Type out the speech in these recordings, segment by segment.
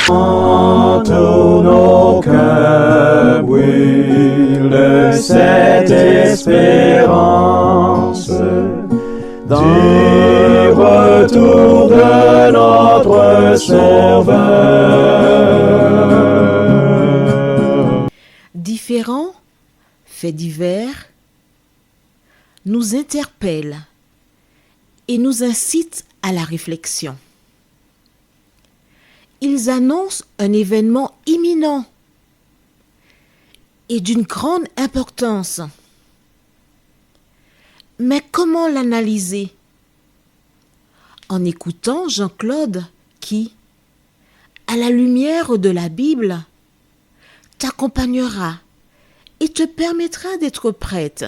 Tous nos cœurs brûlent de cette espérance du retour de notre Sauveur. Différents faits divers nous interpellent et nous incitent à la réflexion. Ils annoncent un événement imminent et d'une grande importance. Mais comment l'analyser? En écoutant Jean-Claude qui, à la lumière de la Bible, t'accompagnera et te permettra d'être prête,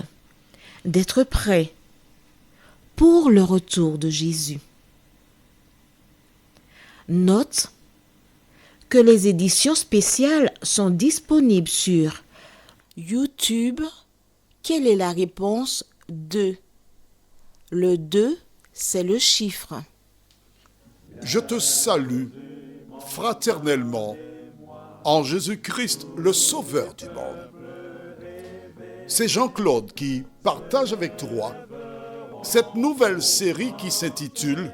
d'être prêt pour le retour de Jésus. Note que les éditions spéciales sont disponibles sur YouTube. Quelle est la réponse 2? Le 2, c'est le chiffre. Je te salue fraternellement en Jésus-Christ, le Sauveur du monde. C'est Jean-Claude qui partage avec toi cette nouvelle série qui s'intitule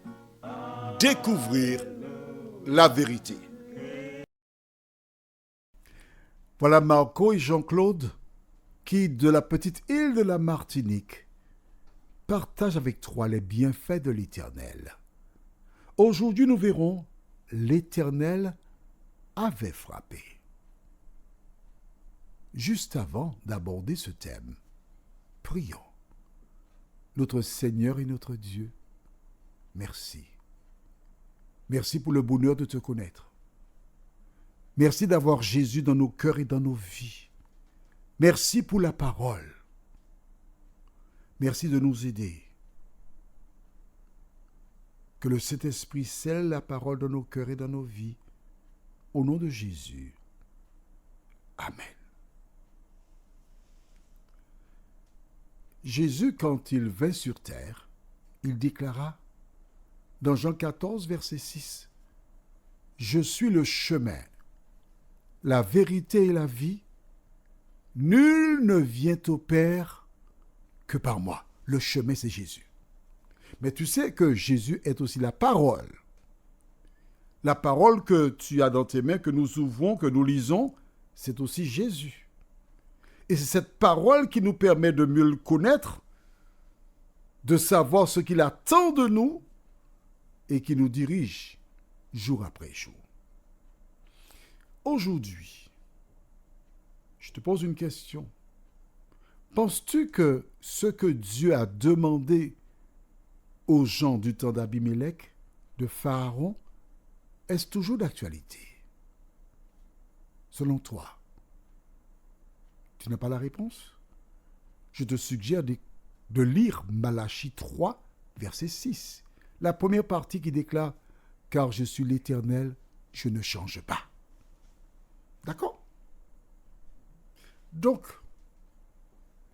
« Découvrir la vérité ». Voilà Marco et Jean-Claude qui, de la petite île de la Martinique, partagent avec toi les bienfaits de l'Éternel. Aujourd'hui, nous verrons l'Éternel avait frappé. Juste avant d'aborder ce thème, prions. Notre Seigneur et notre Dieu, merci. Merci pour le bonheur de te connaître. Merci d'avoir Jésus dans nos cœurs et dans nos vies. Merci pour la parole. Merci de nous aider. Que le Saint-Esprit scelle la parole dans nos cœurs et dans nos vies. Au nom de Jésus. Amen. Jésus, quand il vint sur terre, il déclara dans Jean 14, verset 6, « Je suis le chemin, la vérité et la vie. Nul ne vient au Père que par moi. » Le chemin, c'est Jésus. Mais tu sais que Jésus est aussi la parole. La parole que tu as dans tes mains, que nous ouvrons, que nous lisons, c'est aussi Jésus. Et c'est cette parole qui nous permet de mieux le connaître, de savoir ce qu'il attend de nous et qui nous dirige jour après jour. Aujourd'hui, je te pose une question. Penses-tu que ce que Dieu a demandé aux gens du temps d'Abimélec, de Pharaon, est-ce toujours d'actualité? Selon toi, tu n'as pas la réponse? Je te suggère de lire Malachie 3, verset 6. La première partie qui déclare « Car je suis l'Éternel, je ne change pas. » D'accord? Donc,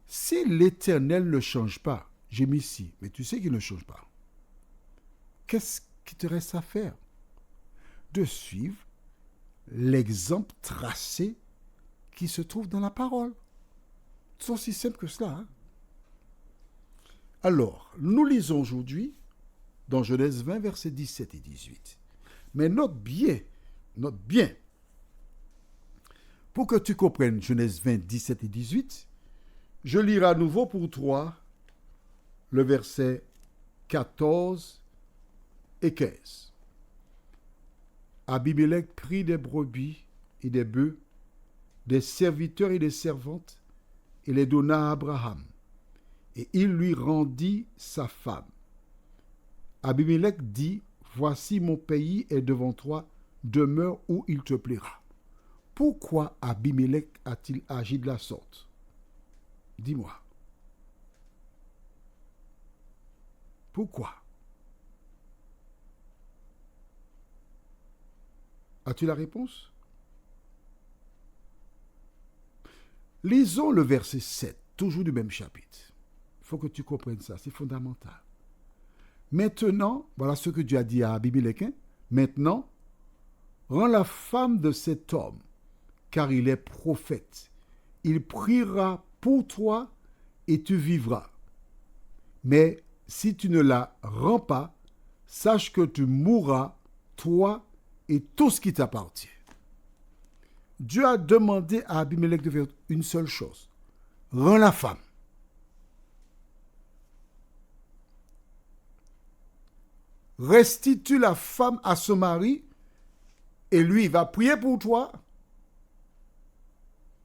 si l'Éternel ne change pas, j'ai mis ici, mais tu sais qu'il ne change pas. Qu'est-ce qui te reste à faire? De suivre l'exemple tracé qui se trouve dans la parole. C'est aussi simple que cela. Hein? Alors, nous lisons aujourd'hui dans Genèse 20, versets 17 et 18. Mais note bien, pour que tu comprennes Genèse 20, 17 et 18, je lirai à nouveau pour toi le verset 14 et 15. Abimélec prit des brebis et des bœufs, des serviteurs et des servantes, et les donna à Abraham. Et il lui rendit sa femme. Abimélec dit, « Voici mon pays est devant toi, demeure où il te plaira. » Pourquoi Abimélec a-t-il agi de la sorte? Dis-moi. Pourquoi? As-tu la réponse? Lisons le verset 7, toujours du même chapitre. Il faut que tu comprennes ça, c'est fondamental. Maintenant, voilà ce que Dieu a dit à Abimélec. Maintenant, rends la femme de cet homme, car il est prophète. Il priera pour toi et tu vivras. Mais si tu ne la rends pas, sache que tu mourras, toi et tout ce qui t'appartient. Dieu a demandé à Abimelech de faire une seule chose. Rends la femme. Restitue la femme à son mari et lui il va prier pour toi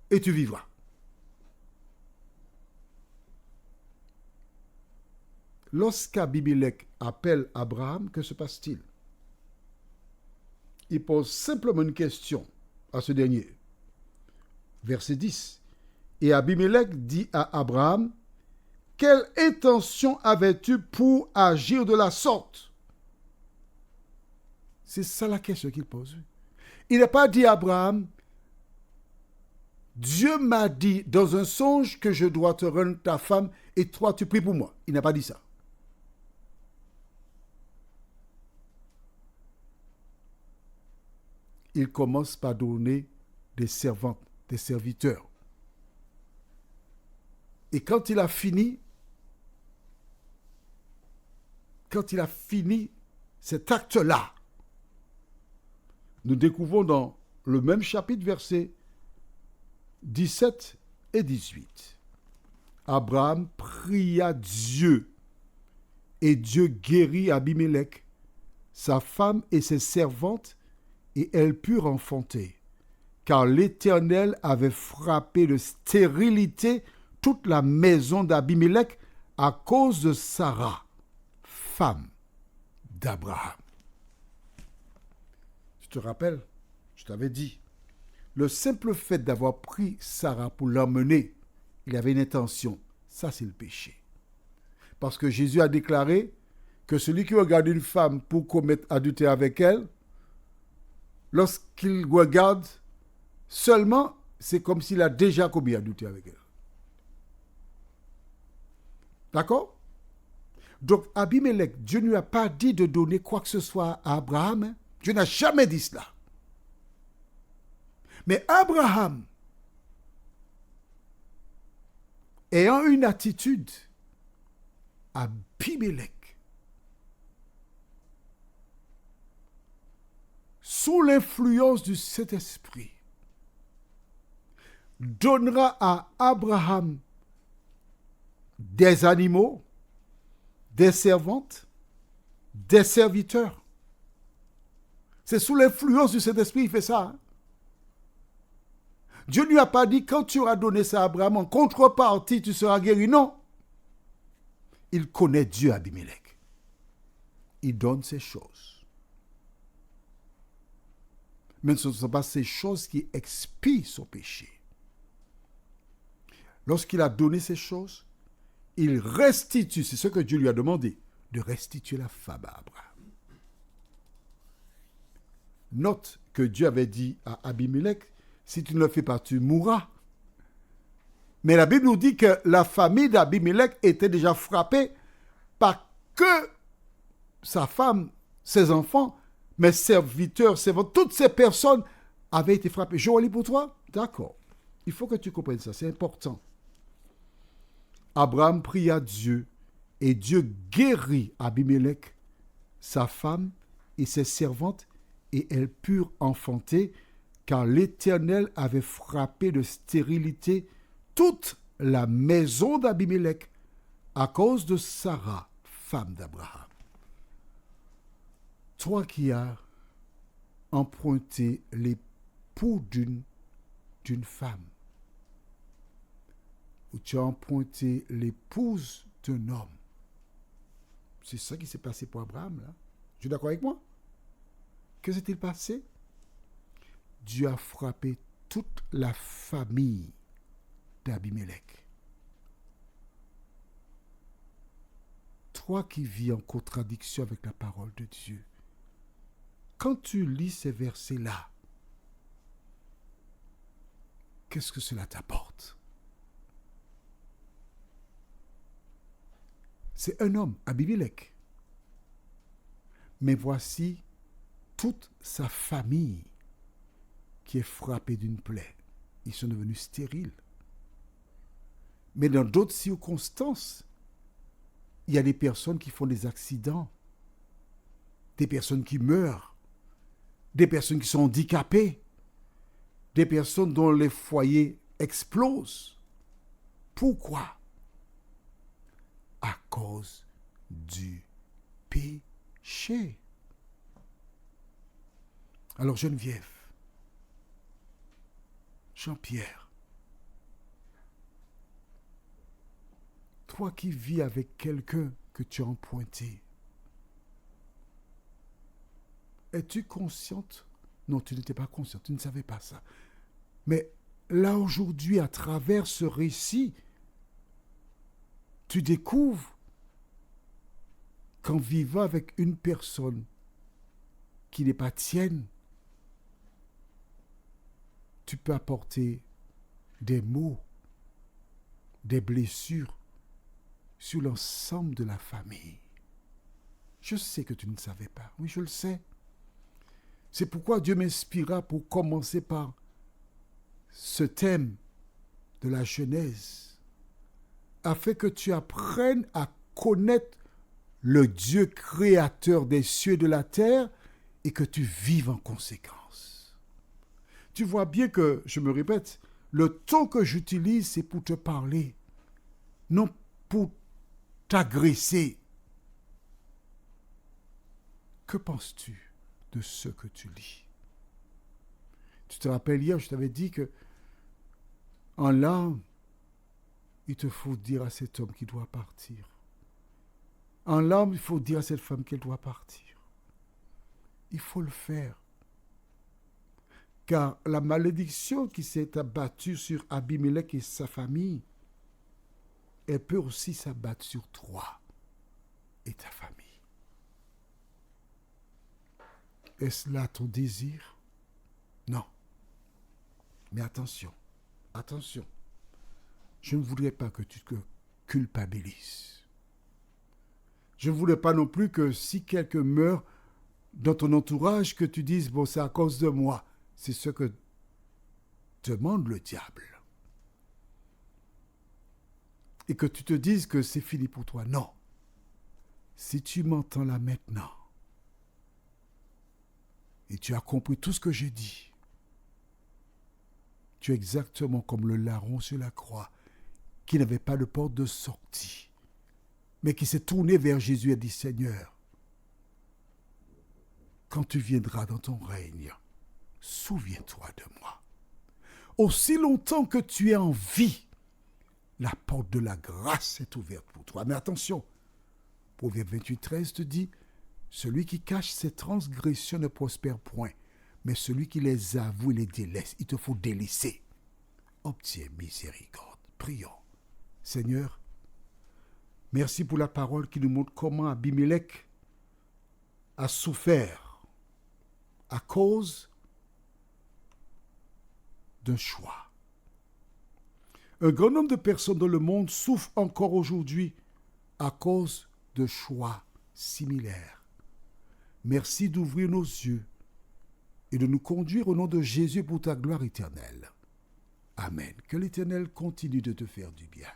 et tu vivras. Lorsqu'Abimelech appelle Abraham, que se passe-t-il? Il pose simplement une question à ce dernier. Verset 10. Et Abimelech dit à Abraham, quelle intention avais-tu pour agir de la sorte? C'est ça la question qu'il pose. Il n'a pas dit à Abraham, Dieu m'a dit dans un songe que je dois te rendre ta femme et toi tu pries pour moi. Il n'a pas dit ça. Il commence par donner des servantes, des serviteurs. Et quand il a fini cet acte-là, nous découvrons dans le même chapitre, versets 17 et 18. Abraham pria Dieu et Dieu guérit Abimelech, sa femme et ses servantes, et elles purent enfanter, car l'Éternel avait frappé de stérilité toute la maison d'Abimelech à cause de Sarah, femme d'Abraham. Tu te rappelles, je t'avais dit, le simple fait d'avoir pris Sarah pour l'emmener, il avait une intention. Ça, c'est le péché. Parce que Jésus a déclaré que celui qui regarde une femme pour commettre adultère avec elle, lorsqu'il regarde seulement, c'est comme s'il a déjà commis adultère avec elle. D'accord? Donc, Abimelech, Dieu ne lui a pas dit de donner quoi que ce soit à Abraham. Hein? Dieu n'a jamais dit cela. Mais Abraham, ayant une attitude, Abimelech, sous l'influence du Saint-Esprit, donnera à Abraham des animaux, des servantes, des serviteurs. C'est sous l'influence du Saint-Esprit qu'il fait ça. Hein? Dieu ne lui a pas dit, quand tu auras donné ça à Abraham, en contrepartie, tu seras guéri. Non. Il connaît Dieu, Abimelech. Il donne ces choses. Mais ce ne sont pas ces choses qui expient son péché. Lorsqu'il a donné ces choses, il restitue, c'est ce que Dieu lui a demandé, de restituer la femme à Abraham. Note que Dieu avait dit à Abimelech, si tu ne le fais pas, tu mourras. Mais la Bible nous dit que la famille d'Abimelech était déjà frappée par que sa femme, ses enfants, mes serviteurs, servantes, toutes ces personnes avaient été frappées. Je relis pour toi? D'accord. Il faut que tu comprennes ça, c'est important. Abraham pria Dieu et Dieu guérit Abimelech, sa femme et ses servantes, et elles purent enfanter, car l'Éternel avait frappé de stérilité toute la maison d'Abimelech à cause de Sarah, femme d'Abraham. Toi qui as emprunté l'époux d'une femme, ou tu as emprunté l'épouse d'un homme, c'est ça qui s'est passé pour Abraham, là. Tu es d'accord avec moi? Que s'est-il passé? Dieu a frappé toute la famille d'Abimelech. Toi qui vis en contradiction avec la parole de Dieu, quand tu lis ces versets-là, qu'est-ce que cela t'apporte? C'est un homme, Abimelech. Mais voici toute sa famille qui est frappé d'une plaie. Ils sont devenus stériles. Mais dans d'autres circonstances, il y a des personnes qui font des accidents, des personnes qui meurent, des personnes qui sont handicapées, des personnes dont les foyers explosent. Pourquoi? À cause du péché. Alors Geneviève, Jean-Pierre, toi qui vis avec quelqu'un que tu as emprunté, es-tu consciente? Non, tu n'étais pas consciente, tu ne savais pas ça. Mais là aujourd'hui, à travers ce récit, tu découvres qu'en vivant avec une personne qui n'est pas tienne, tu peux apporter des maux, des blessures sur l'ensemble de la famille. Je sais que tu ne savais pas. Oui, je le sais. C'est pourquoi Dieu m'inspira pour commencer par ce thème de la Genèse, afin que tu apprennes à connaître le Dieu créateur des cieux et de la terre et que tu vives en conséquence. Tu vois bien que, je me répète, le ton que j'utilise, c'est pour te parler, non pour t'agresser. Que penses-tu de ce que tu lis? Tu te rappelles hier, je t'avais dit que en l'âme, il te faut dire à cet homme qu'il doit partir. En l'âme, il faut dire à cette femme qu'elle doit partir. Il faut le faire. Car la malédiction qui s'est abattue sur Abimelech et sa famille, elle peut aussi s'abattre sur toi et ta famille. Est-ce là ton désir? Non. Mais attention, attention. Je ne voudrais pas que tu te culpabilises. Je ne voudrais pas non plus que si quelqu'un meurt dans ton entourage, que tu dises, bon, c'est à cause de moi. C'est ce que demande le diable. Et que tu te dises que c'est fini pour toi. Non. Si tu m'entends là maintenant, et tu as compris tout ce que j'ai dit, tu es exactement comme le larron sur la croix, qui n'avait pas de porte de sortie, mais qui s'est tourné vers Jésus et dit, Seigneur, quand tu viendras dans ton règne, souviens-toi de moi. Aussi longtemps que tu es en vie, la porte de la grâce est ouverte pour toi. Mais attention, Proverbe 28:13 te dit, celui qui cache ses transgressions ne prospère point, mais celui qui les avoue et les délaisse, il te faut délaisser. Obtiens miséricorde. Prions. Seigneur, merci pour la parole qui nous montre comment Abimelech a souffert à cause d'un choix. Un grand nombre de personnes dans le monde souffrent encore aujourd'hui à cause de choix similaires. Merci d'ouvrir nos yeux et de nous conduire au nom de Jésus pour ta gloire éternelle. Amen. Que l'Éternel continue de te faire du bien.